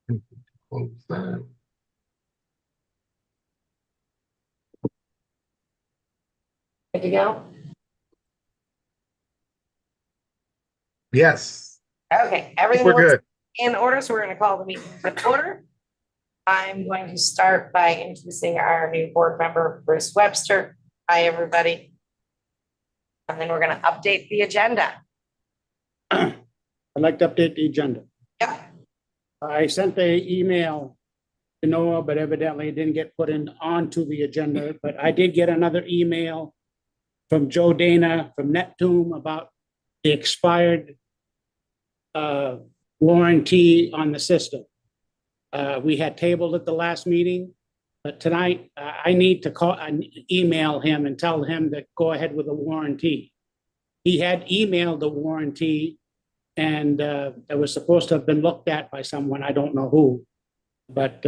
Close that. Good to go? Yes, Okay, everything we're looks good. in order, so we're gonna call the meeting to order. I'm going to start by introducing our new board member, Bruce Webster. Hi, everybody. And then we're gonna update the agenda. I'd like to update the agenda. Yep, I sent the email to Noah, but evidently it didn't get put in onto the agenda, but I did get another email from Joe Dana from Neptune about the expired warranty on the system. We had tabled at the last meeting, but tonight I need to call and email him and tell him to go ahead with the warranty. He had emailed the warranty and it was supposed to have been looked at by someone, I don't know who. But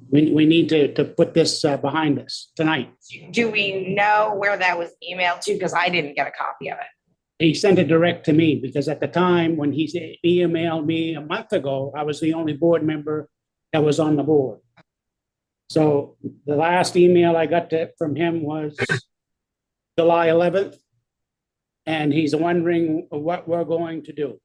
we need to put this behind us tonight. do we know where that was emailed to? Because I didn't get a copy of it. He sent it direct to me because at the time when he emailed me a month ago, I was the only board member that was on the board. So the last email I got from him was July 11th. And he's wondering what we're going to do.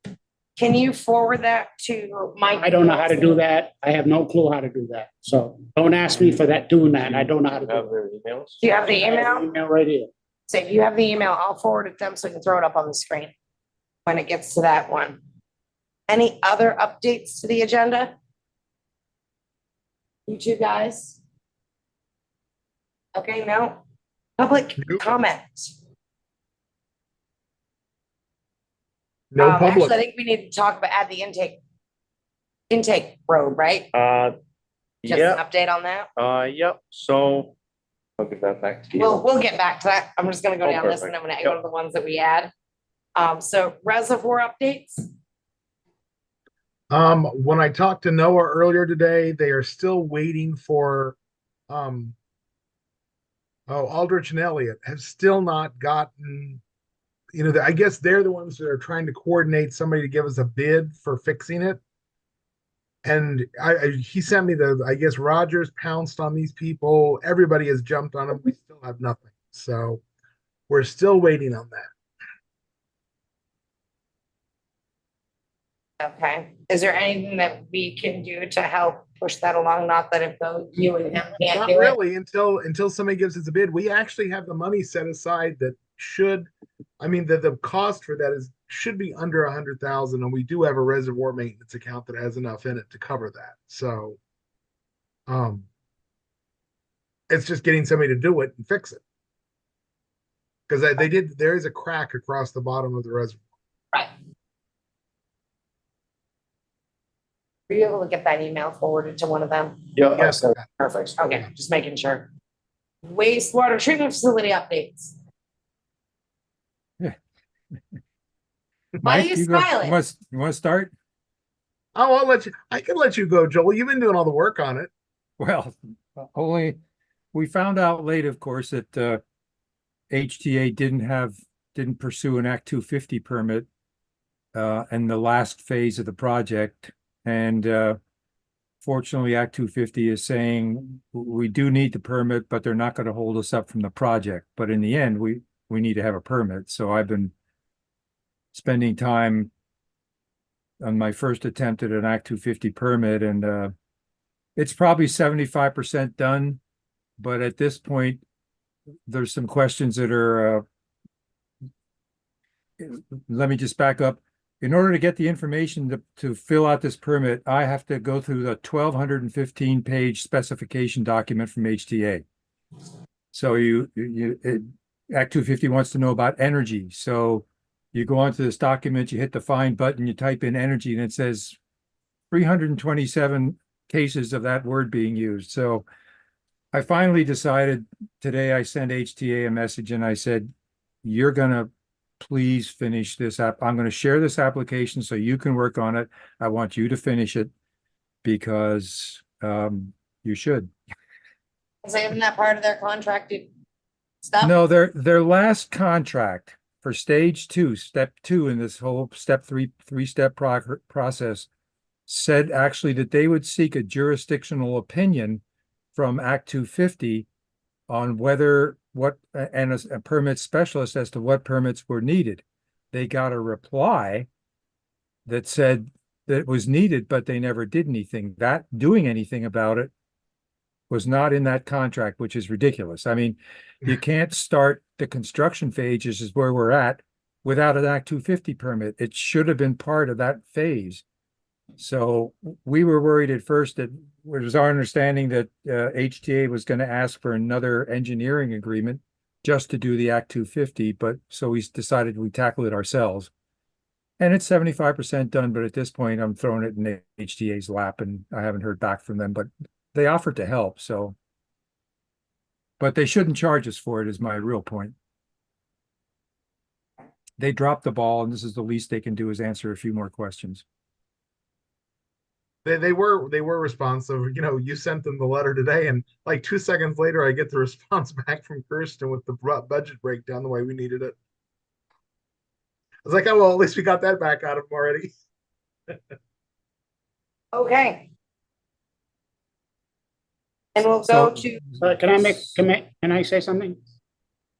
Can you forward that to Mike? I don't know how to do that. I have no clue how to do that. So don't ask me for that, doing that. I don't know how to do Have it. their emails? Do you have the I have email? the email right here. So if you have the email, I'll forward it to them so we can throw it up on the screen when it gets to that one. Any other updates to the agenda? You two guys? Okay, no. Public Nope. comment. No Actually, I public. think we need to talk about add the intake road, right? Just an Yeah, update on that. yep, so I'll give that back to you. We'll get back to that. I'm just gonna go Oh, down this and perfect. I'm gonna go to the ones that we add. So reservoir updates. When I talked to Noah earlier today, they are still waiting for, Aldrich and Elliott have still not gotten, I guess they're the ones that are trying to coordinate somebody to give us a bid for fixing it. And he sent me I guess Rogers pounced on these people. Everybody has jumped on them. We still have nothing. So we're still waiting on that. Okay. Is there anything that we can do to help push that along? Not that if you and him can't Not do it. really until somebody gives us a bid. We actually have the money set aside that the cost for that should be under 100,000, and we do have a reservoir maintenance account that has enough in it to cover that. So, it's just getting somebody to do it and fix it because there is a crack across the bottom of the reservoir. Right. Were you able to get that email forwarded to one of them? Yeah, Yes, Perfect. Okay, just making sure. Wastewater treatment facility updates. Why are you smiling? You want to start? oh, I can let you go, Joel. You've been doing all the work on it. Well, we found out late, of course, that HTA didn't pursue an Act 250 permit in the last phase of the project. And fortunately, Act 250 is saying we do need the permit, but they're not going to hold us up from the project. But in the end, we need to have a permit. So I've been spending time on my first attempt at an Act 250 permit, and it's probably 75% done. But at this point, there's some questions that are, let me just back up. In order to get the information to fill out this permit, I have to go through the 1,215-page specification document from HTA. So Act 250 wants to know about energy. So you go onto this document, you hit the find button, you type in energy, and it says 327 cases of that word being used. So I finally decided today, I sent HTA a message and I said, you're going to please finish this app. I'm going to share this application so you can work on it. I want you to finish it because you should. Isn't that part of their contracted stuff? No, their last contract for stage 2, step 2 in this whole step three-step process said actually that they would seek a jurisdictional opinion from Act 250 on whether and a permit specialist as to what permits were needed. They got a reply that said that it was needed, but they never did anything. That doing anything about it was not in that contract, which is ridiculous. I mean, you can't start the construction phases is where we're at without an Act 250 permit. It should have been part of that phase. So we were worried at first that it was our understanding that HTA was going to ask for another engineering agreement just to do the Act 250, but so we decided we tackle it ourselves. And it's 75% done, but at this point I'm throwing it in HTA's lap and I haven't heard back from them, but they offered to help, so. But they shouldn't charge us for it is my real point. They dropped the ball and this is the least they can do is answer a few more questions. They were responsive. You know, you sent them the letter today, and like 2 seconds later, I get the response back from Kirsten with the budget breakdown the way we needed it. I was like, oh well, at least we got that back out of them already. Okay. And we'll go to, Can I say something?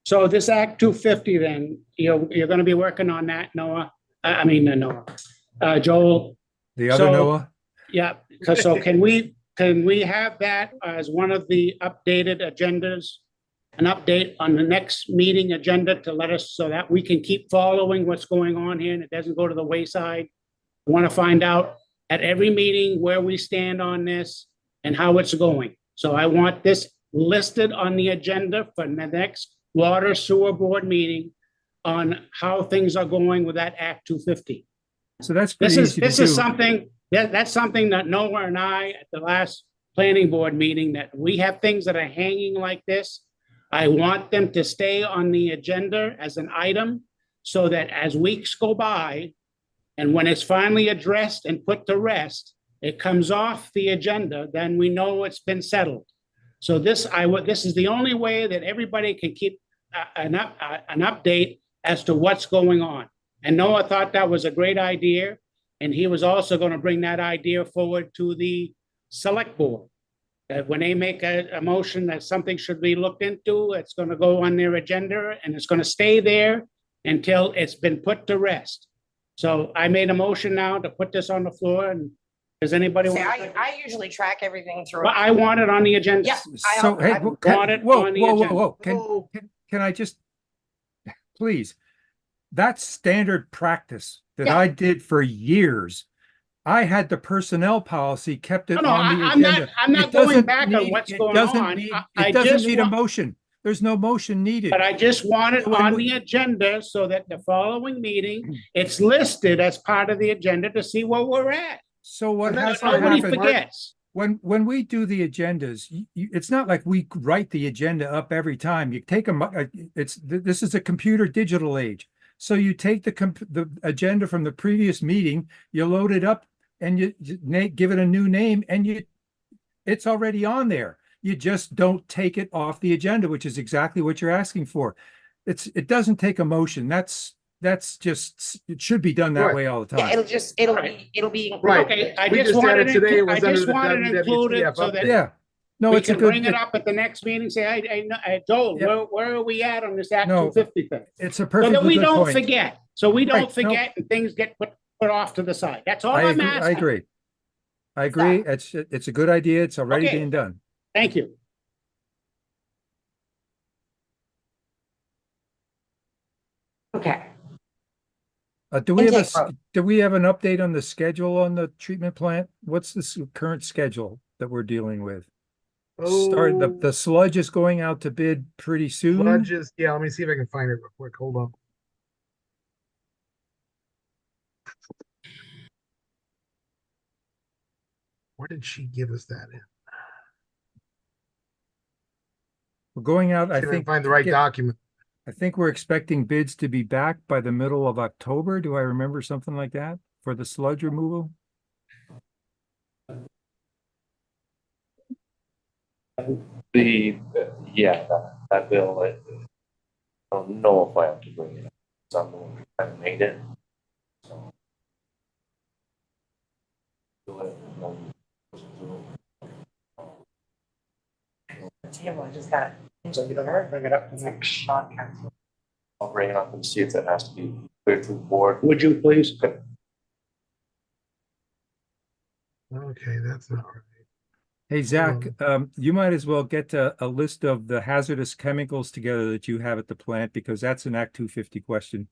So this Act 250, then, you're gonna be working on that, Noah? Noah, Joel? The other So- Noah? Yeah, so can we have that as one of the updated agendas? An update on the next meeting agenda to let us, so that we can keep following what's going on here and it doesn't go to the wayside. Want to find out at every meeting where we stand on this and how it's going. So I want this listed on the agenda for the next Water Sewer Board meeting on how things are going with that Act 250. So that's pretty easy to This do. is something, that's something that Noah and I, at the last planning board meeting, that we have things that are hanging like this. I want them to stay on the agenda as an item so that as weeks go by and when it's finally addressed and put to rest, it comes off the agenda, then we know it's been settled. So this is the only way that everybody can keep an update as to what's going on. And Noah thought that was a great idea. And he was also going to bring that idea forward to the select board. That when they make a motion that something should be looked into, it's going to go on their agenda and it's going to stay there until it's been put to rest. So I made a motion now to put this on the floor, and does anybody see, want? I usually track everything through. Well, I want it on the agenda. Yeah. So, hey, I want it whoa, on the whoa, whoa, agenda. whoa. Can I just, please, that's standard practice that Yeah. I did for years. I had the personnel policy, kept it No, on the I'm not- agenda. I'm not It going doesn't back on need- what's it going doesn't on. need- I It doesn't just need a want- motion. There's no motion needed. But I just want it When on we- the agenda so that the following meeting, it's listed as part of the agenda to see where we're at. So what And has that's to fine. Nobody happen? forgets. When we do the agendas, it's not like we write the agenda up every time. You take this is a computer digital age. So you take the agenda from the previous meeting, you load it up and you give it a new name and it's already on there. You just don't take it off the agenda, which is exactly what you're asking for. It doesn't take a motion. That's just, it should be done that Right. way all the Yeah, time. it'll be. Right. Okay, I We just just wanted added today, it was I just under the wanted to include it WWTF so that Yeah. No, we it's a can good, bring it up at the next meeting, say, hey, Joel, Yeah. where are we at on this Act No, 250 thing? it's a So that perfectly we good don't point. forget. So we Right, no. don't forget and things get put off to the side. That's all I I'm agree. asking. I agree. I agree. It's a good idea. It's already Okay. being done. Thank you. Okay. Do we have Intake road. do we have an update on the schedule on the treatment plant? What's the current schedule that we're dealing with? The sludge is going out to bid pretty soon. Sludges. Yeah, let me see if I can find it real quick. Hold on. Where did she give us that in? We're going out, See I if I can think. find the right document. I think we're expecting bids to be back by the middle of October. Do I remember something like that for the sludge removal? Yeah, that bill, I don't know if I have to bring it up. Someone kind of made it. So. Do it table, I just got it. So you don't have to bring it up to next. Sean Council. I'll bring it up and see if that has to be cleared through the board. Would you please? Okay, that's not right. Hey, Zach, you might as well get a list of the hazardous chemicals together that you have at the plant, because that's an Act 250 question.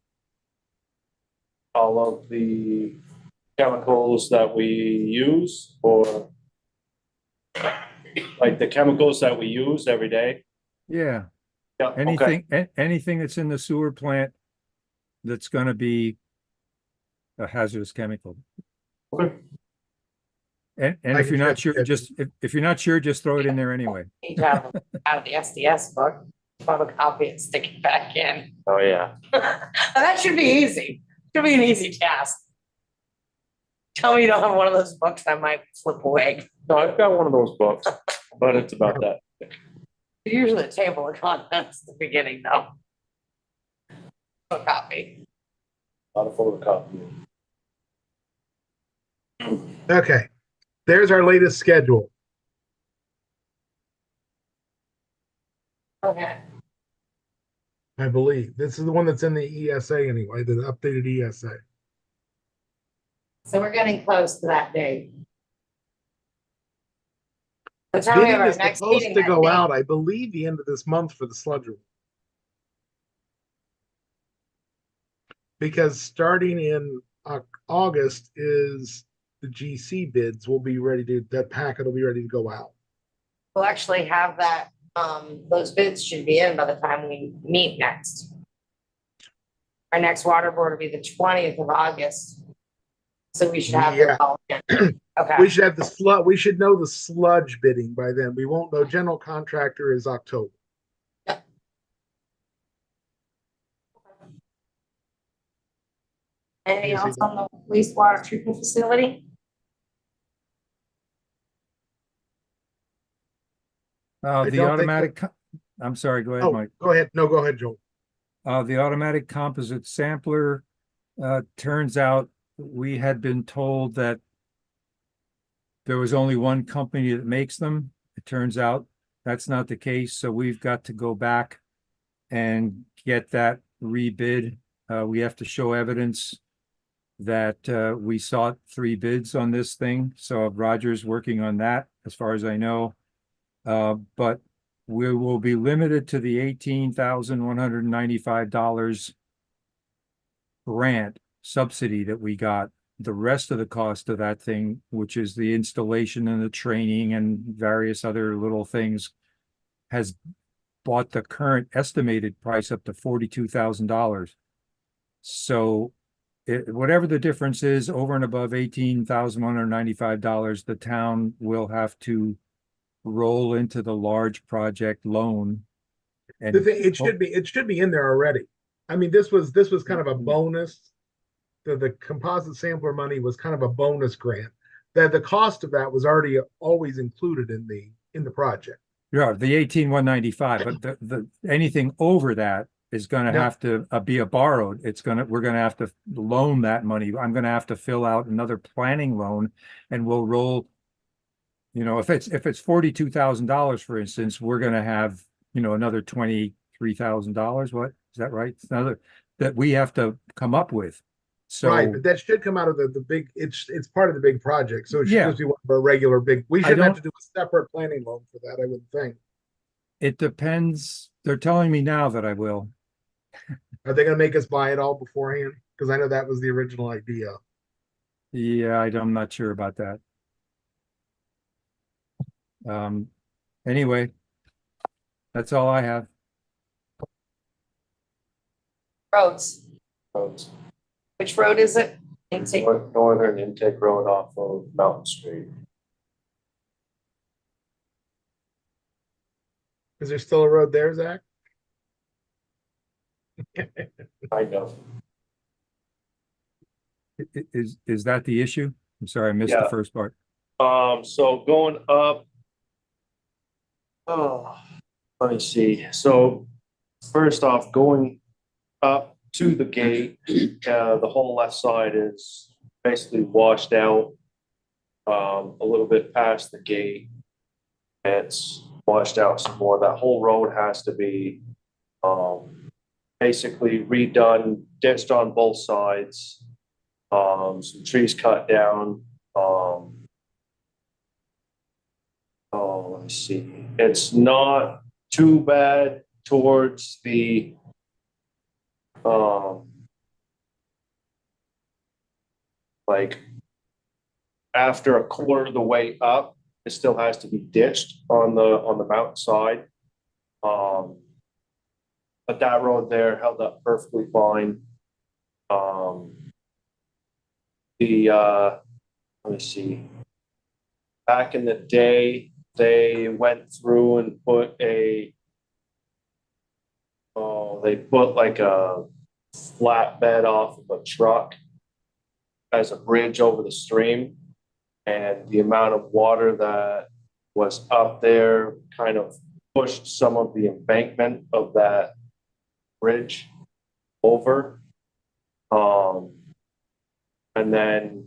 All of the chemicals that we use, or like the chemicals that we use every day. Yeah, Yeah, okay. anything that's in the sewer plant that's gonna be a hazardous chemical. Okay. And I if can you're not check sure, it. just, if you're not sure, just throw it in there anyway. Page out of the SDS book, photocopy it, stick it back in. Oh, yeah. That should be easy. Should be an easy task. Tell me you don't have one of those books, I might flip away. No, I've got one of those books, but it's about that. Usually a table of contents at the beginning though. Photocopy. Not a photocopy. Okay, there's our latest schedule. Okay. I believe this is the one that's in the ESA anyway, the updated ESA. So we're getting close to that date. The time we have Bidding our is next supposed meeting to that go day. out, I believe, the end of this month for the sludge room. Because starting in August is the GC bids will be ready to, that packet will be ready to go out. We'll actually have that, those bids should be in by the time we meet next. Our next water board will be the 20th of August. So we should have Yeah. them all in. Okay. We should have the we should know the sludge bidding by then. We won't know general contractor is October. Anything Yes, else on the wastewater treatment facility? I The don't think automatic, I'm sorry, go ahead, Oh, Mike. go ahead. No, go ahead, Joel. The automatic composite sampler, turns out we had been told that there was only one company that makes them. It turns out that's not the case, so we've got to go back and get that rebid. We have to show evidence that we sought 3 bids on this thing. So Roger's working on that, as far as I know. But we will be limited to the $18,195 grant subsidy that we got. The rest of the cost of that thing, which is the installation and the training and various other little things, has brought the current estimated price up to $42,000. So whatever the difference is over and above $18,195, the town will have to roll into the large project loan. And The thing, it should be in there already. I mean, this was kind of a bonus. The composite sampler money was kind of a bonus grant. That the cost of that was already always included in the project. yeah, the 18,195, but the anything over that is gonna Yeah. have to be a borrowed. We're gonna have to loan that money. I'm gonna have to fill out another planning loan, and we'll roll. You know, if it's $42,000, for instance, we're gonna have, another $23,000. What is that, right? It's another that we have to come up with. So Right, but that should come out of the big. It's part of the big project, so it should Yeah. just be one of our regular big. We I shouldn't have to don't- do a separate planning loan for that. I would think. it depends. They're telling me now that I will. Are they going to make us buy it all beforehand? Because I know that was the original idea. Yeah, I'm not sure about that. Anyway, that's all I have. Roads. Roads. Which road is it? Intake. Northern intake road off of Mountain Street. Is there still a road there, Zach? I know. Is that the issue? I'm sorry, I missed the Yeah. first part. So going up. Oh, let me see. So first off, going up to the gate, the whole left side is basically washed out. A little bit past the gate, it's washed out some more. That whole road has to be, basically redone, ditched on both sides. Some trees cut down, let me see, it's not too bad towards the, like, after a quarter of the way up, it still has to be ditched on the mountainside. But that road there held up perfectly fine. Let me see. Back in the day, they went through and put they put like a flatbed off of a truck as a bridge over the stream. And the amount of water that was up there kind of pushed some of the embankment of that bridge over. And then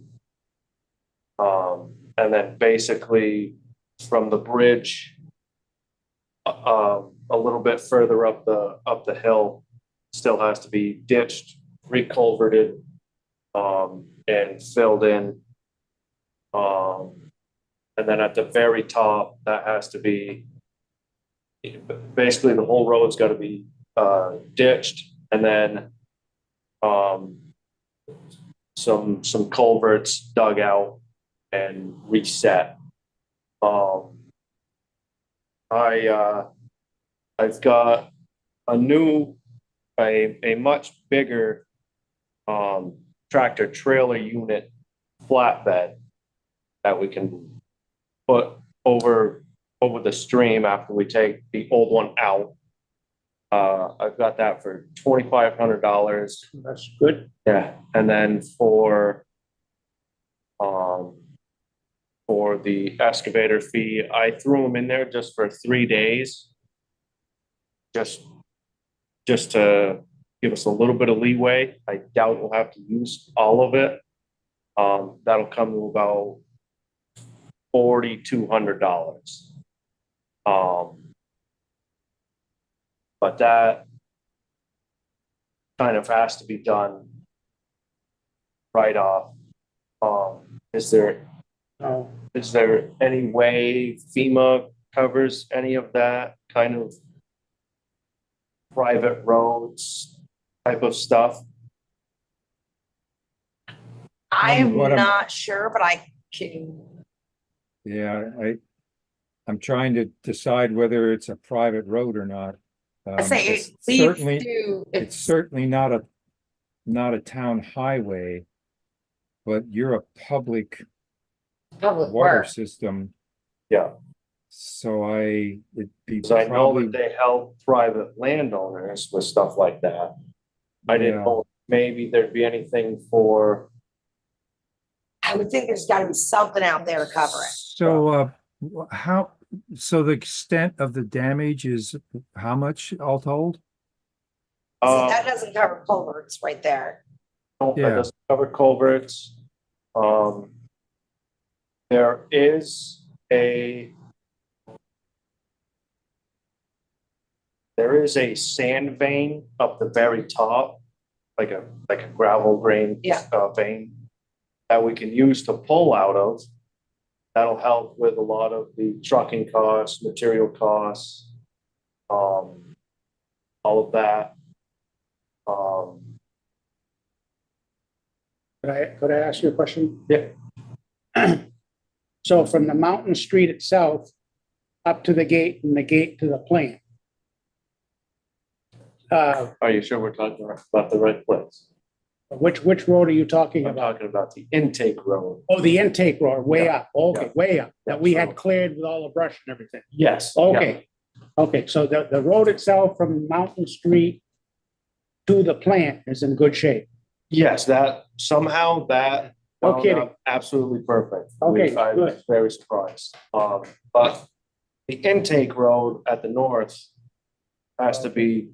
basically from the bridge, a little bit further up the hill, still has to be ditched, reculverted, and filled in. And then at the very top, that has to be, basically the whole road's got to be ditched, and then some culverts dug out and reset. I've got a much bigger tractor trailer unit flatbed that we can put over the stream after we take the old one out. I've got that for $2,500. That's good. Yeah, and then for the excavator fee, I threw them in there just for 3 days. Just to give us a little bit of leeway. I doubt we'll have to use all of it. That'll come to about $4,200. But that kind of has to be done right off. Is there any way FEMA covers any of that kind of private roads type of stuff? I'm what I'm- not sure, but I can, Yeah, I'm trying to decide whether it's a private road or not. I say, It's leave certainly, to, it's certainly not a town highway, but you're a public public water work. system. Yeah, So it'd be because I know probably, that they help private landowners with stuff like that. I didn't Yeah. know if maybe there'd be anything for, I would think there's gotta be something out there to cover it. so, so the extent of the damage is how much all told? See, uh, that doesn't cover culverts right there. no, that Yeah. doesn't cover culverts. There is a sand vein up the very top, like a gravel vein. Yeah. Vein that we can use to pull out of. That'll help with a lot of the trucking costs, material costs, all of that. Could I ask you a question? Yeah. So from the mountain street itself up to the gate and the gate to the plant. Are you sure we're talking about the right place? Which road are you talking I'm about? talking about the intake road. Oh, the intake road, way Yeah. up. Okay, Yeah. way up, that we Yeah, had cleared with all the brush and everything. Yes. Okay, okay, so the road itself from Mountain Street to the plant is in good shape. Yes, that somehow that. No wound kidding. up absolutely perfect. Okay, I was good. very surprised. But the intake road at the north has to be,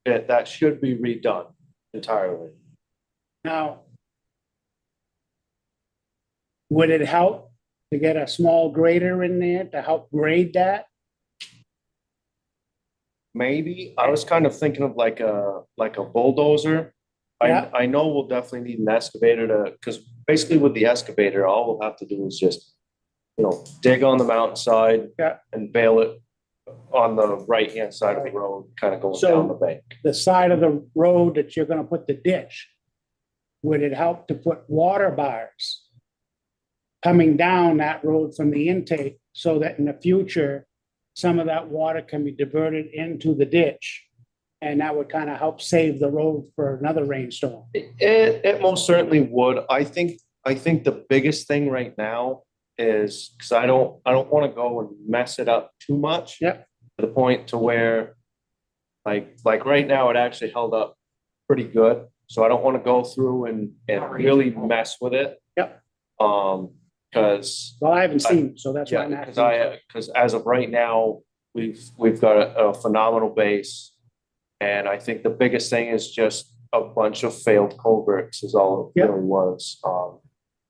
that should be redone entirely. Now, would it help to get a small grader in there to help grade that? maybe, I was kind of thinking of like a bulldozer. Yeah. I know we'll definitely need an excavator to, because basically with the excavator, all we'll have to do is just, dig on the mountainside. Yeah. And bale it on the right-hand side of the road, kind of going So- down the bank. The side of the road that you're gonna put the ditch, would it help to put water bars coming down that road from the intake so that in the future, some of that water can be diverted into the ditch? And that would kind of help save the road for another rainstorm. It most certainly would. I think the biggest thing right now is, because I don't want to go and mess it up too much. Yep. To the point to where, like right now, it actually held up pretty good. So I don't want to go through and really mess with it. Yep. Because Well, I haven't seen, so that's why I'm because asking. because as of right now, we've got a phenomenal base. And I think the biggest thing is just a bunch of failed culverts is all it Yep. really was.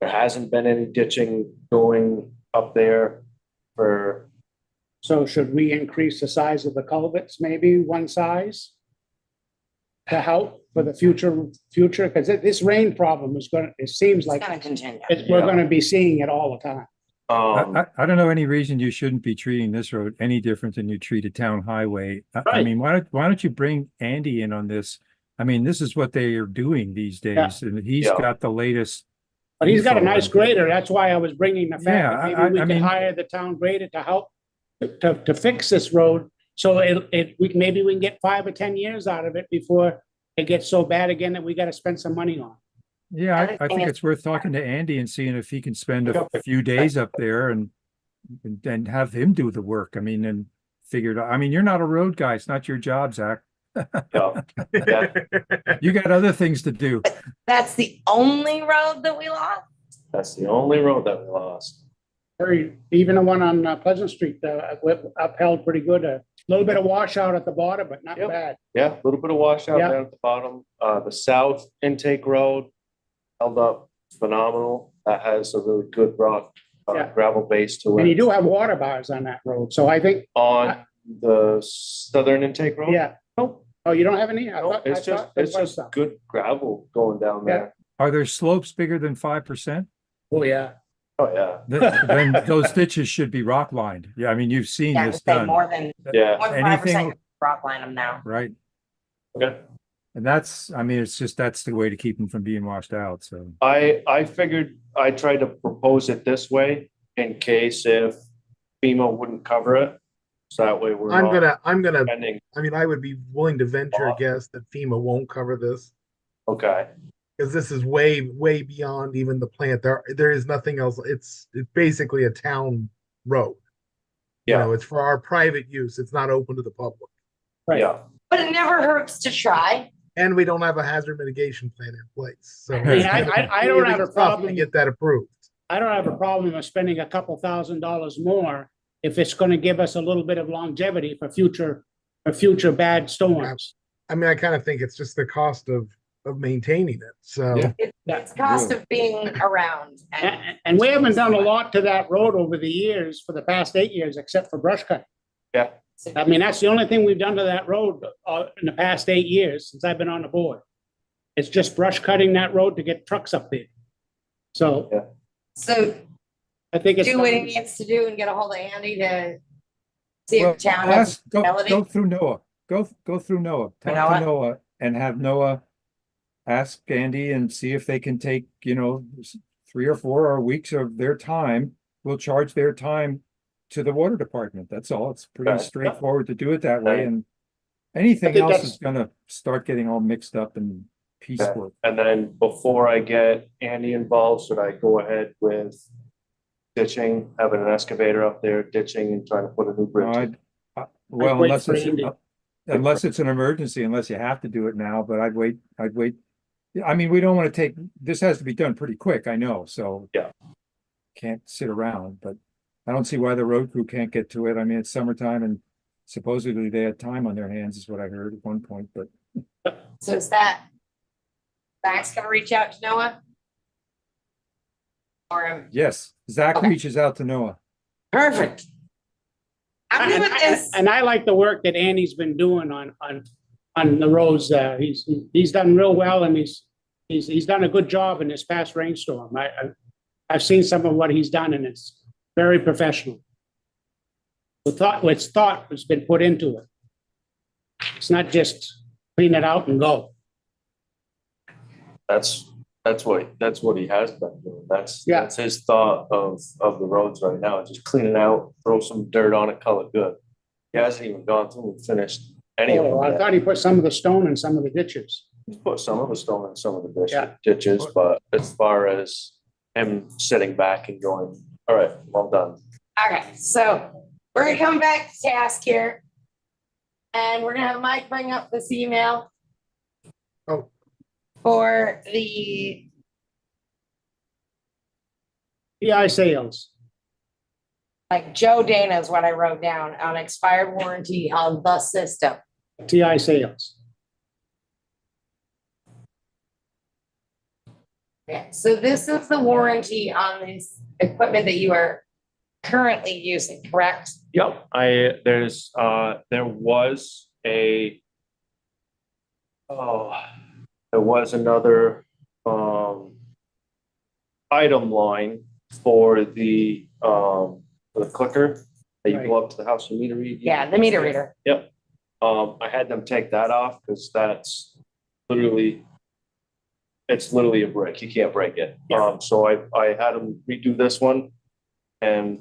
There hasn't been any ditching going up there for, So should we increase the size of the culverts, maybe one size? To help for the future, because this rain problem is gonna, it seems It's like gonna continue. we're gonna be seeing it all the time. I don't know any reason you shouldn't be treating this road any different than you treat a town highway. I Right. mean, why don't you bring Andy in on this? I mean, this is what they are doing these days, and he's Yeah. got the latest. But he's got a info. nice grader. That's why I was bringing the fact Yeah, that I maybe we could mean- hire the town grader to help to fix this road. So maybe we can get 5 or 10 years out of it before it gets so bad again that we gotta spend some money on. Yeah, Other I thing think is- it's worth talking to Andy and seeing if he can spend a few days up there and have him do the work. I mean, and figure it out. I mean, you're not a road guy. It's not your job, Zach. yeah, yeah, You got other things to do. That's the only road that we lost? that's the only road that we lost. Even the one on Pleasant Street, upheld pretty good. A little bit of washout at the bottom, but not Yep. bad. Yeah, a little bit of washout Yeah. down at the bottom. The south intake road held up phenomenal. That has a really good rock, Yeah. gravel base to And you it. do have water bars on that road. So I think, On the southern intake road? yeah. Oh, you don't have any? I No, thought- I it's just, thought there it's was just some. good gravel going down Yeah. there. Are there slopes bigger than 5%? Oh, yeah. Oh, yeah, Then those ditches should be rock lined. Yeah, I mean, you've seen Yeah, I would this say done, more than yeah, 5% Anything- rock line them now. right? okay. And that's, I mean, it's just, that's the way to keep them from being washed out, so. I figured I tried to propose it this way in case if FEMA wouldn't cover it. So that way we're I'm not gonna, spending, I mean, I would be willing to venture a guess that FEMA won't cover this. okay, Because this is way beyond even the plant. There is nothing else. It's basically a town road. You know, yeah, it's for our private use. It's not open to the public. Right. yeah. But it never hurts to try. And we don't have a hazard mitigation plan in place. So I mean, I don't have a it's tough to problem. get that approved. I don't have a problem with spending a couple $1,000s more if it's gonna give us a little bit of longevity for future bad storms. I mean, I kind of think it's just the cost of maintaining it. So Yeah. It's cost of being around. And we haven't done a lot to that road over the years, for the past 8 years, except for brush cutting. Yeah. I mean, that's the only thing we've done to that road in the past 8 years since I've been on the board. It's just brush cutting that road to get trucks up there. So Yeah. So I think it's. do what he needs to do and get a hold of Andy to see Well, if town has go ability. through Noah. Go through Noah. Talk Noah? to Noah and have Noah ask Andy and see if they can take, 3 or 4 weeks of their time. We'll charge their time to the water department. That's all. It's pretty Okay. straightforward to do it that way. Okay. And anything think else that's- is gonna start getting all mixed up and piecework. And then before I get Andy involved, should I go ahead with ditching, having an excavator up there ditching and trying to put a new No, bridge in? Well, wait unless for it's, Andy. unless it's an emergency, unless you have to do it now, but I'd wait. I mean, we don't want to this has to be done pretty quick, I know, so. Yeah. Can't sit around, but I don't see why the road crew can't get to it. I mean, it's summertime and supposedly they had time on their hands is what I heard at one point, but So is that Zach's gonna reach out to Noah? Or yes, Zach Okay. reaches out to Noah. perfect. I'm good with this. And I like the work that Andy's been doing on the roads. He's done real well, and he's done a good job in this past rainstorm. I've seen some of what he's done, and it's very professional. What's thought has been put into it. It's not just clean it out and go. That's what he has been doing. Yeah. That's his thought of the roads right now. Just clean it out, throw some dirt on it, color good. He hasn't even gone through and finished any of them I yet. thought he put some of the stone in some of the ditches. He's put some of the stone in some of the Yeah. ditches, but as far as him sitting back and going, all right, well done. Okay, so we're gonna come back to task here. And we're gonna have Mike bring up this email. Oh. For the, PI sales. like Joe Dana is what I wrote down on expired warranty on the system. TI sales. Yeah, so this is the warranty on this equipment that you are currently using, correct? Yep, there was another item line for the clicker that you go up to the house for meter read. Yeah, the meter reader. Yep. I had them take that off because it's literally a brick. You can't break it. So I had them redo this one, and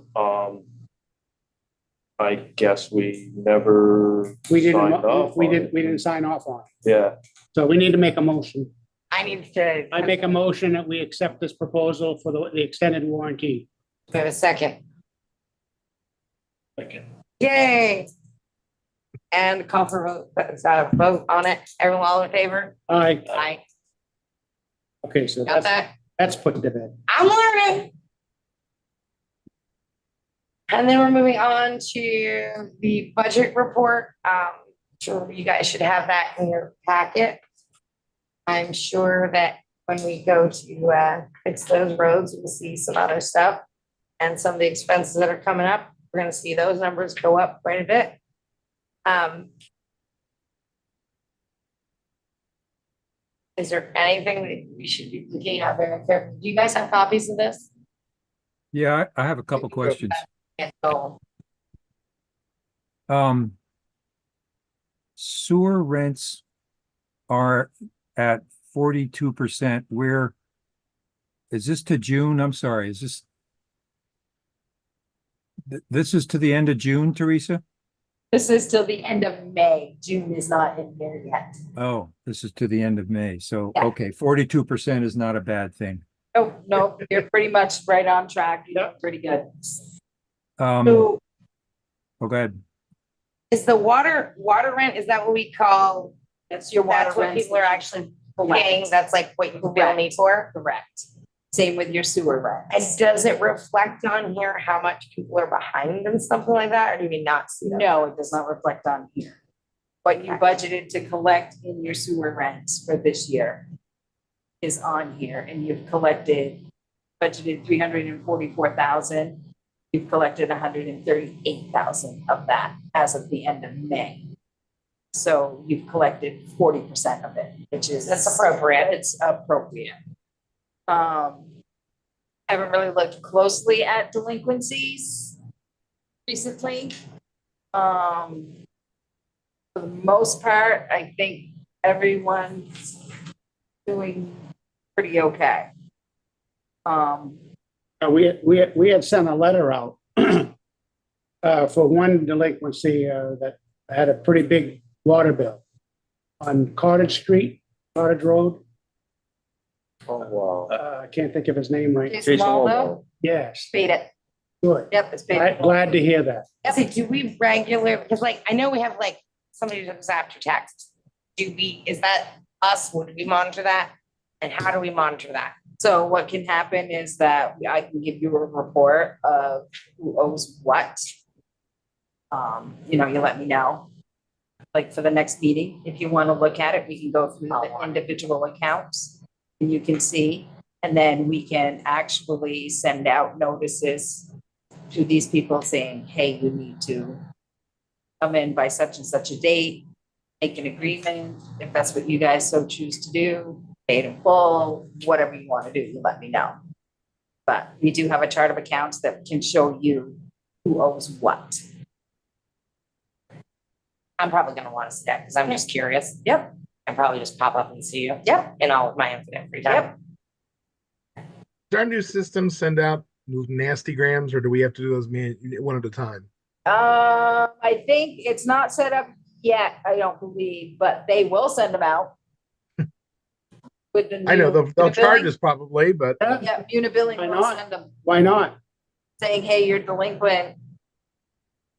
I guess we never We signed off. we on it. didn't sign off on it. Yeah. So we need to make a motion. I need to. I make a motion that we accept this proposal for the extended warranty. For a second. Okay. Yay. And call for vote on it. Everyone all in favor? Aye. Aye. Okay, so Got that? that's put to bed. I'm learning. And then we're moving on to the budget report. Sure, you guys should have that in your packet. I'm sure that when we go to fix those roads, we'll see some other stuff. And some of the expenses that are coming up, we're gonna see those numbers go up quite a bit. Is there anything that we should be looking at very carefully? Do you guys have copies of this? Yeah, I have a couple questions. Yeah, so Sewer rents are at 42%. Where is this to June? I'm sorry, is this? This is to the end of June, Teresa? this is till the end of May. June is not in here yet. Oh, this is to the end of May. So, Yeah. okay, 42% is not a bad thing. Oh, no, you're pretty much right on track. You're pretty good. Oh, So go ahead. is the water rent, is that what we call? That's your water That's what rents. people are actually Correct. paying. That's like what you bill me Correct. for? Correct. Same with your sewer rent. And does it reflect on here how much people are behind and something like that, or do we not see that? No, it does not reflect on here. What you budgeted to collect in your sewer rents for this year is on here, and you've budgeted 344,000. You've collected 138,000 of that as of the end of May. So you've collected 40% of it, which is. That's appropriate. It's appropriate. Haven't really looked Closely at delinquencies recently. For the most part, I think everyone's doing pretty okay. We had sent a letter out for one delinquency that had a pretty big water bill on Cottage Street, Cottage Road. Oh, wow. I can't think of his name right. Jason Waldo. Yes, Paid it. good. Yep, it's paid. Glad to hear that. See, do we regular, because like, I know we have like somebody who does after tax. Is that us? Would we monitor that? And how do we monitor that? So what can happen is that I can give you a report of who owes what. You let me know. Like for the next meeting, if you want to look at it, we can go through the individual accounts and you can see. And then we can actually send out notices to these people saying, hey, you need to come in by such and such a date, make an agreement, if that's what you guys so choose to do, pay it in full, whatever you want to do, you let me know. But we do have a chart of accounts that can show you who owes what. I'm probably gonna wanna see that, cause I'm just curious. Yep, And probably just pop up and see you yep, in all of my infinite free time. yep. Does our new system send out nasty grams, or do we have to do those one at a time? I think it's not set up yet, I don't believe, but they will send them out. With the I know new they'll charge billing. us probably, but Yeah, Unibilling Why will not? send them, Why not? saying, hey, you're delinquent.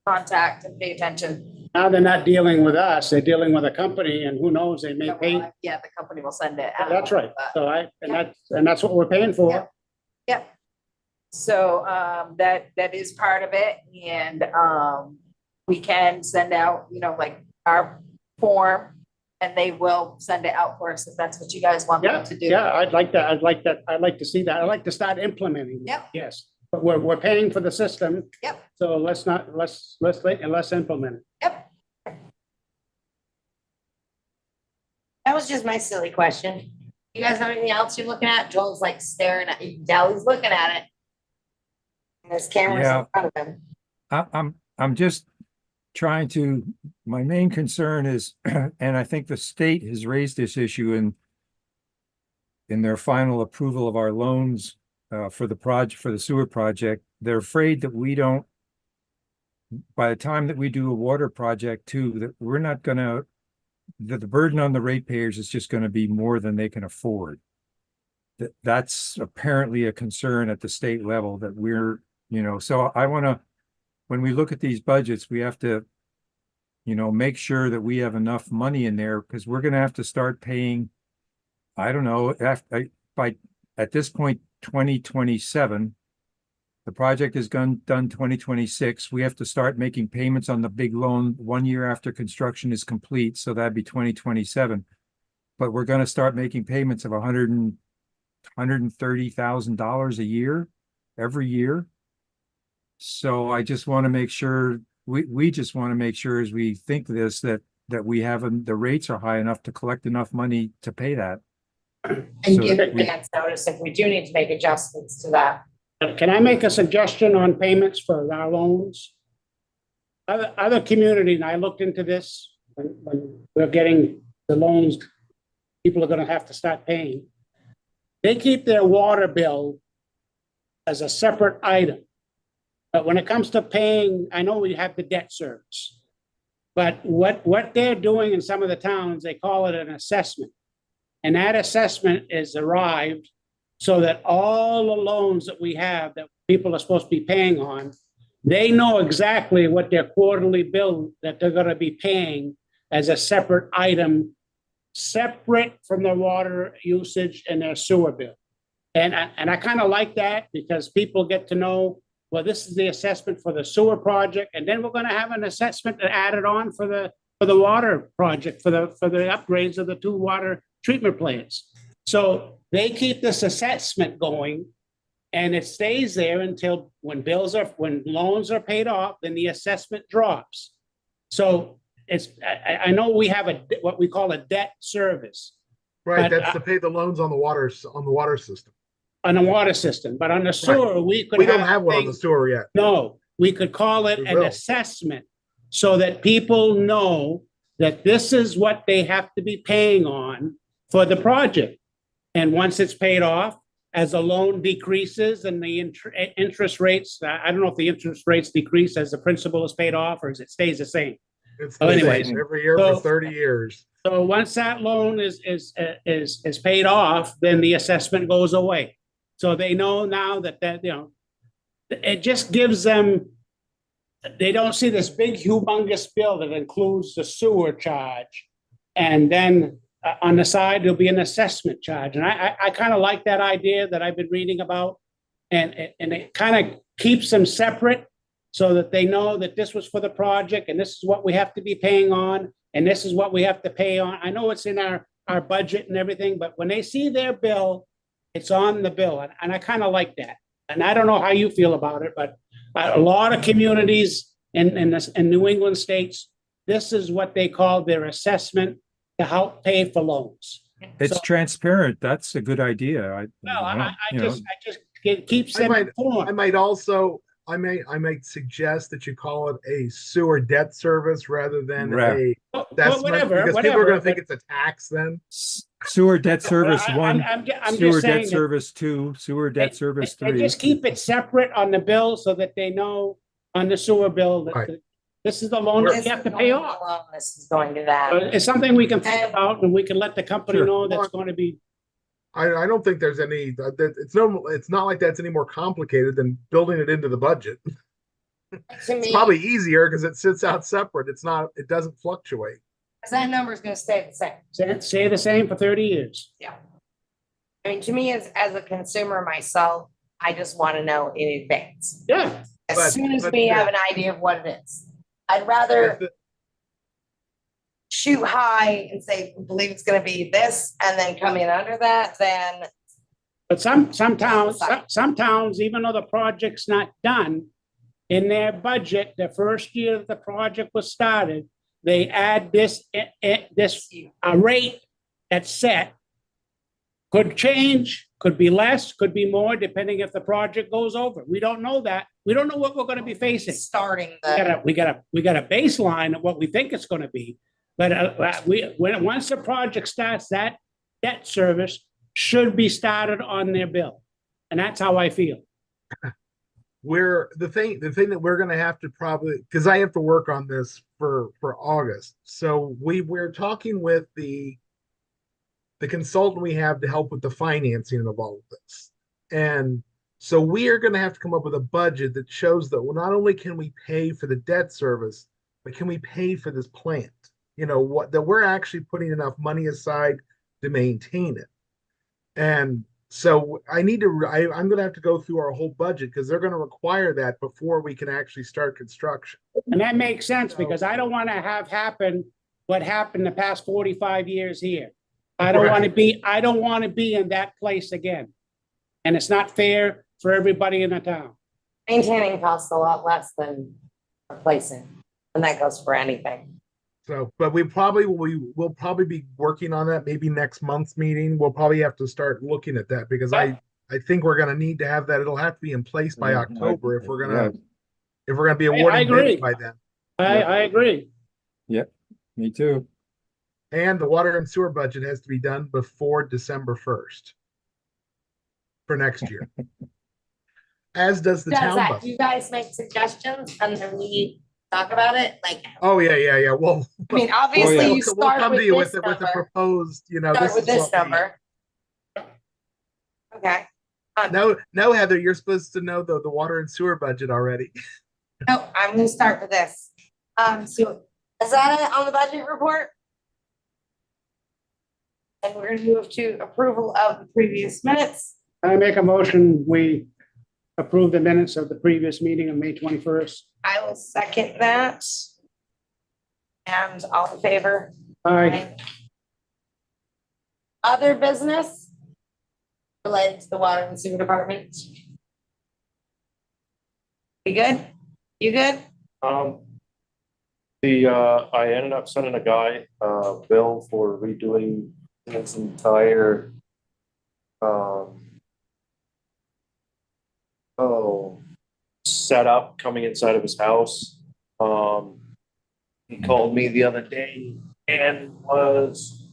Contact and pay attention. Now they're not dealing with us, they're dealing with a company, and who knows, they may pay. Yeah, the company will send it out. That's right. but- So and that's what we're paying for. Yep. So, that is part of it, and, we can send out, like our form, and they will send it out for us if that's what you guys want them Yeah, to do. yeah, I'd like that. I'd like to see that. I'd like to start implementing. it. Yep. Yes, but we're paying for the system. Yep. So let's implement it. Yep. That was just my silly question. You guys have anything else you're looking at? Joel's like staring at, you can tell he's looking at it. And there's cameras Yeah. in front of him. I'm just trying to, my main concern is, and I think the state has raised this issue in their final approval of our loans for the sewer project. They're afraid that we don't, by the time that we do a water project too, that we're not gonna, that the burden on the ratepayers is just gonna be more than they can afford. That's apparently a concern at the state level that we're, so I wanna, when we look at these budgets, we have to, make sure that we have enough money in there, because we're gonna have to start paying, I don't know, at this point, 2027. The project is done 2026. We have to start making payments on the big loan 1 year after construction is complete, so that'd be 2027. But we're gonna start making payments of $130,000 a year, every year. So I just want to make sure, we just want to make sure as we think this, that we have, the rates are high enough to collect enough money to pay that. And So give that we- advance notice if we do need to make adjustments to that. Can I make a suggestion on payments for our loans? Other communities, and I looked into this, when we're getting the loans, people are gonna have to start paying. They keep their water bill as a separate item. But when it comes to paying, I know we have the debt service. But what they're doing in some of the towns, they call it an assessment. And that assessment is arrived so that all the loans that we have that people are supposed to be paying on, they know exactly what their quarterly bill that they're gonna be paying as a separate item, separate from their water usage and their sewer bill. And I kind of like that, because people get to know, well, this is the assessment for the sewer project, and then we're gonna have an assessment added on for the water project, for the upgrades of the 2 water treatment plants. So they keep this assessment going, and it stays there until when loans are paid off, then the assessment drops. So I know we have what we call a debt service right, But, that's to pay the loans on the water system. on the water system, but on the sewer, we could We don't have one on the things- sewer yet. No, we could call it We an will. assessment, so that people know that this is what they have to be paying on for the project. And once it's paid off, as the loan decreases and the interest rates, I don't know if the interest rates decrease as the principal is paid off, or as it stays the same. It's Oh, the anyways, same every year for so- 30 years. So once that loan is paid off, then the assessment goes away. So they know now that, it just gives them, they don't see this big humongous bill that includes the sewer charge. And then on the side, there'll be an assessment charge. And I kind of like that idea that I've been reading about. And it kind of keeps them separate, so that they know that this was for the project, and this is what we have to be paying on, and this is what we have to pay on. I know it's in our budget and everything, but when they see their bill, it's on the bill, and I kind of like that. And I don't know how you feel about it, but a lot of communities in New England states, this is what they call their assessment to help pay for loans. It's So- transparent. That's a good idea. Well, I you know, just keep I them might, I informed. might also, I might suggest that you call it a sewer debt service rather than Right. a But assessment, whatever, because people are gonna whatever, think but it's a tax then. Sewer debt service one, I'm sewer just debt saying that service two, sewer debt service they three. just keep it separate on the bill so that they know on the sewer bill that Right. this is the loan that you have to pay off. This is going to that. It's something we can think about and we can let the company Sure. know that's going to be, I don't think there's any, it's not like that's any more complicated than building it into the budget. To It's me, probably easier because it sits out separate. It doesn't fluctuate. that number is gonna stay the same. say the same for 30 years. I mean, to me, as a consumer myself, I just want to know in advance. Yeah, As But- soon as but we the- have an idea of what it is. I'd rather shoot high and say, believe it's gonna be this, and then come in under that, than but some towns, even though the project's not done, in their budget, the first year that the project was started, they add this rate that's set. Could change, could be less, could be more, depending if the project goes over. We don't know that. We don't know what we're gonna be facing. starting We got a baseline of what we think it's gonna be. But once the project starts, that debt service should be started on their bill. And that's how I feel. The thing that we're gonna have to probably, because I have to work on this for August. So we're talking with the consultant we have to help with the financing of all of this. And so we are gonna have to come up with a budget that shows that, well, not only can we pay for the debt service, but can we pay for this plant? You know, what, that we're actually putting enough money aside to maintain it. And so I'm going to have to go through our whole budget because they're going to require that before we can actually start construction. And that makes sense because I don't want to have happen what happened the past 45 years here. I don't want to be in that place again. And it's not fair for everybody in the town. maintaining costs a lot less than replacing, and that goes for anything. So, but we will probably be working on that maybe next month's meeting. We'll probably have to start looking at that because I think we're gonna need to have that. It'll have to be in place by October if we're gonna be awarding agree. bids by then. I agree. Me too. And the water and sewer budget has to be done before December 1st for next year. As does the Does town that, budget. you guys make suggestions and then we talk about it? Like, Oh, yeah. Well, I mean, obviously yeah. you we'll start come to with you this with the number, proposed, start with is this what we- number. Okay, No, Heather, you're supposed to know the water and sewer budget already. no, I'm gonna start with this. So is that it on the budget report? And we're gonna move to approval of the previous minutes. I make a motion, we approve the minutes of the previous meeting on May 21st. I will second that. And all in favor? Aye. Other business related to the water and sewer department? You good? You good? I ended up sending a guy a bill for redoing his entire, setup coming inside of his house. He called me the other day and was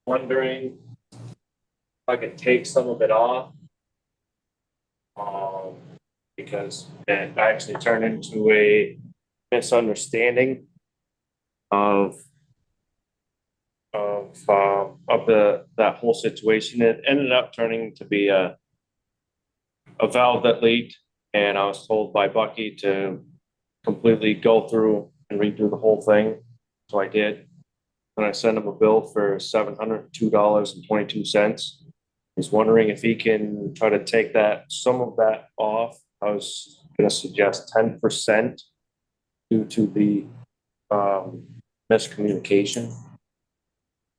wondering if I could take some of it off. Because it actually turned into a misunderstanding of that whole situation. It ended up turning to be a valve that leaked, and I was told by Bucky to completely go through and redo the whole thing. So I did. And I sent him a bill for $702.22. He's wondering if he can try to take some of that off. I was gonna suggest 10% due to the miscommunication.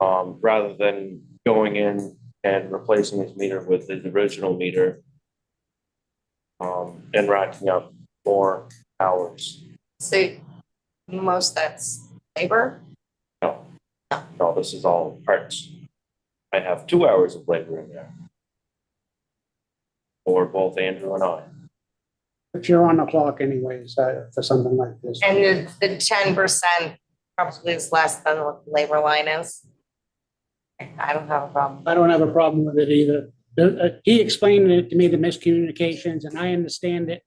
Rather than going in and replacing his meter with his original meter. And racking up more hours. So most that's labor? No, no, this is all parts. I have 2 hours of labor in there. Or both Andrew and I. But you're on the clock anyways, for something like this. And the 10% probably is less than what the labor line is. I don't have a problem. I don't have a problem with it either. He explained it to me, the miscommunications, and I understand it.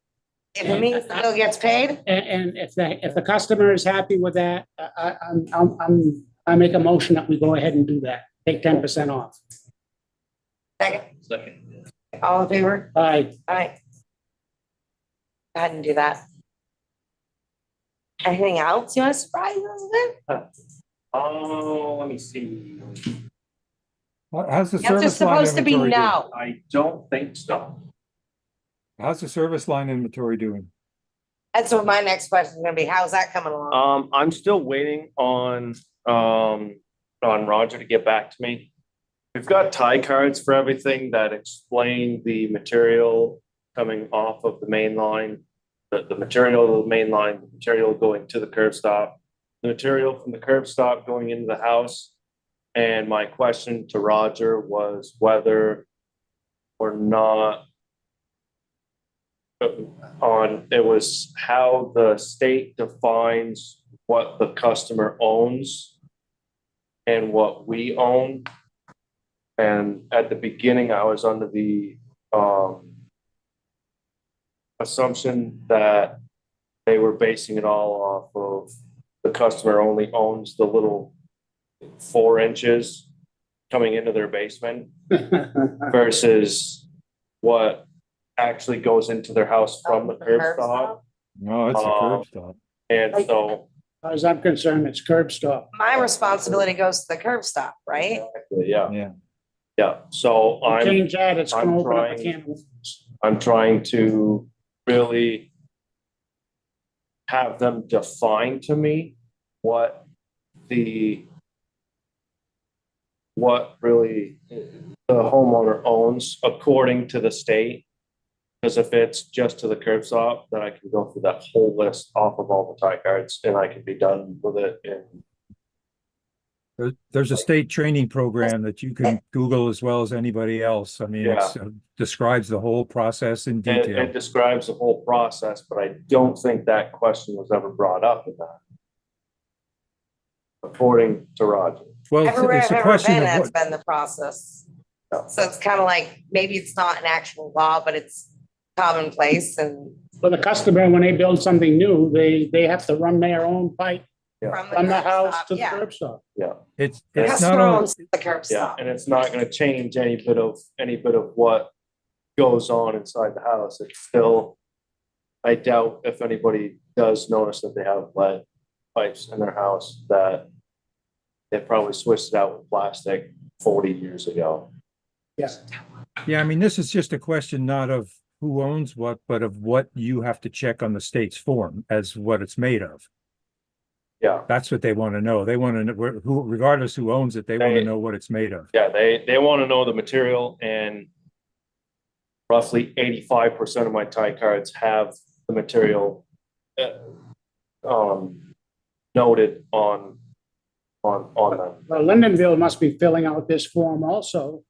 If it means the bill gets paid, And if the customer is happy with that, I make a motion that we go ahead and do that. Take 10% off. second, Second. all in favor? Aye. All right. Go ahead and do that. Anything else you want to surprise us with? Oh, let me see. How's the The answer's service line supposed to be inventory doing? no. I don't think so. How's the service line inventory doing? That's what my next question is gonna be. How's that coming along? I'm still waiting on Roger to get back to me. We've got tie cards for everything that explain the material coming off of the main line, the material of the main line, the material going to the curb stop, the material from the curb stop going into the house. And my question to Roger was whether or not it was how the state defines what the customer owns and what we own. And at the beginning, I was under the assumption that they were basing it all off of the customer only owns the little 4 inches coming into their basement versus what actually goes into their house from the curb stop. No, it's a curb stop. And so, As far as I'm concerned, it's curb stop. My responsibility goes to the curb stop, right? yeah, Yeah. yeah. So Change that, it's I'm gonna open up a trying- can of worms. I'm trying to really have them define to me what really the homeowner owns according to the state. Because if it's just to the curb stop, then I can go through that whole list off of all the tie cards and I can be done with it in. There's a state training program that you can Google as well as anybody else. I mean, it describes the whole process in It detail. describes the whole process, but I don't think that question was ever brought up in that. According to Roger. Well, Everywhere it's I've a ever question been, of that's what, been the process. So it's kind of like, maybe it's not an actual law, but it's commonplace and For the customer, when they build something new, they have to run their own pipe from from the curb house stop, to the yeah. curb stop. Yeah, it's The not customer only, owns the curb yeah, stop. and it's not gonna change any bit of what goes on inside the house. It's still, I doubt if anybody does notice that they have lead pipes in their house, that they probably switched it out with plastic 40 years ago. yeah, I mean, this is just a question not of who owns what, but of what you have to check on the state's form as what it's made of. Yeah, That's what they want to know. They want to know who, regardless who owns it, they want to They- know what it's made of. yeah, they want to know the material, and roughly 85% of my tie cards have the material noted on them. Well, Lindenville must be filling out this form also.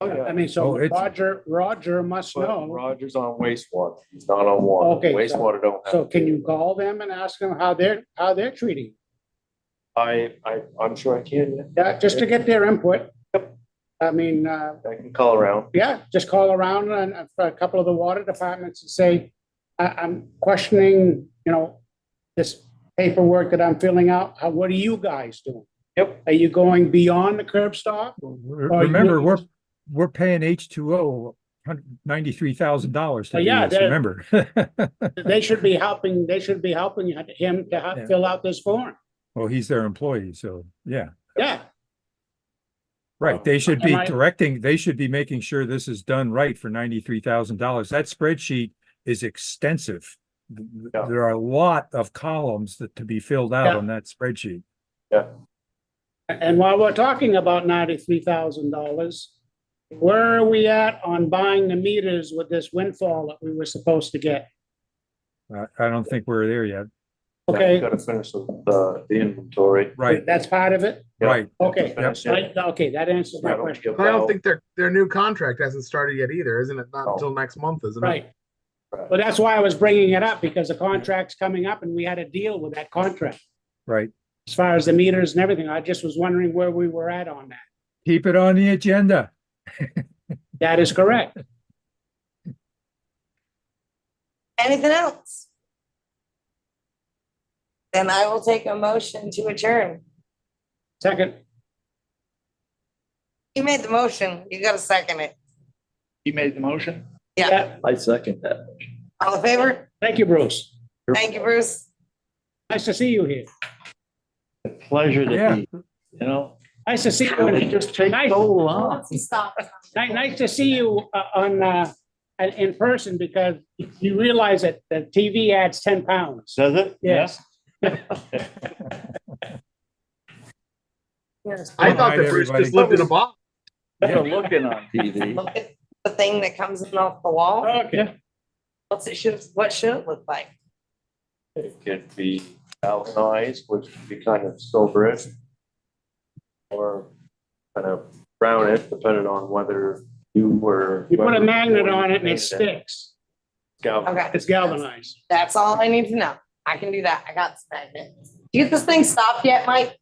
Oh, yeah. I mean, Oh, so it's- Roger must But know. Roger's on wastewater, he's not on water. Okay, so- Wastewater don't have. So can you call them and ask them how they're treating? I'm sure I can, yeah. Yeah, just to get their input. I mean, I can call around. yeah, just call around and for a couple of the water departments and say, I'm questioning, this paperwork that I'm filling out. What are you guys doing? Yep. Are you going beyond the curb stop? Remember, we're paying H2O $93,000 to do Yeah, this, remember? They should be helping him to Yeah. fill out this form. Well, he's their employee, so yeah. Yeah, Right, they should be Am I- directing, they should be making sure this is done right for $93,000. That spreadsheet is extensive. Yeah. There are a lot of columns to be filled out Yeah. on that spreadsheet. Yeah, and while we're talking about $93,000, where are we at on buying the meters with this windfall that we were supposed to get? I don't think we're there yet. Okay. Gotta finish the inventory. Right, That's part of it? Yeah. right. Okay, Finish it. okay, that answers my That'll question. give I don't out- think their new contract hasn't started yet either, isn't it? Not No. until next month, isn't it? Right. Right. Well, that's why I was bringing it up, because the contract's coming up and we had to deal with that contract. Right. As far as the meters and everything, I just was wondering where we were at on that. Keep it on the agenda. That is correct. Anything else? Then I will take a motion to adjourn. Second, You made the motion, you gotta second it. You made the motion? Yeah, I second that. all in favor? thank you, Bruce. Thank you, Bruce. Nice to see you here. Pleasure Yeah. to be, you know, Nice to see you. it just takes Nice, so long. nice to see you in person, because you realize that the TV adds 10 pounds. Does it? Yes. I thought Good that night, Bruce just everybody. lived in a box. You're looking on TV. Look at the thing that comes in off the wall. Okay. What should it look like? It could be galvanized, which would be kind of silverish. Or kind of brown it, depending on whether you were. You put a magnet whether on it and you it sticks. Galvanized. Okay, It's galvanized. that's all I need to know. I can do that. I got the magnet. Do you get this thing stopped yet, Mike?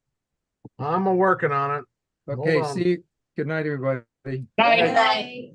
I'm working on it. Okay, Hold on. see, you. Good night, everybody. Night. Good night.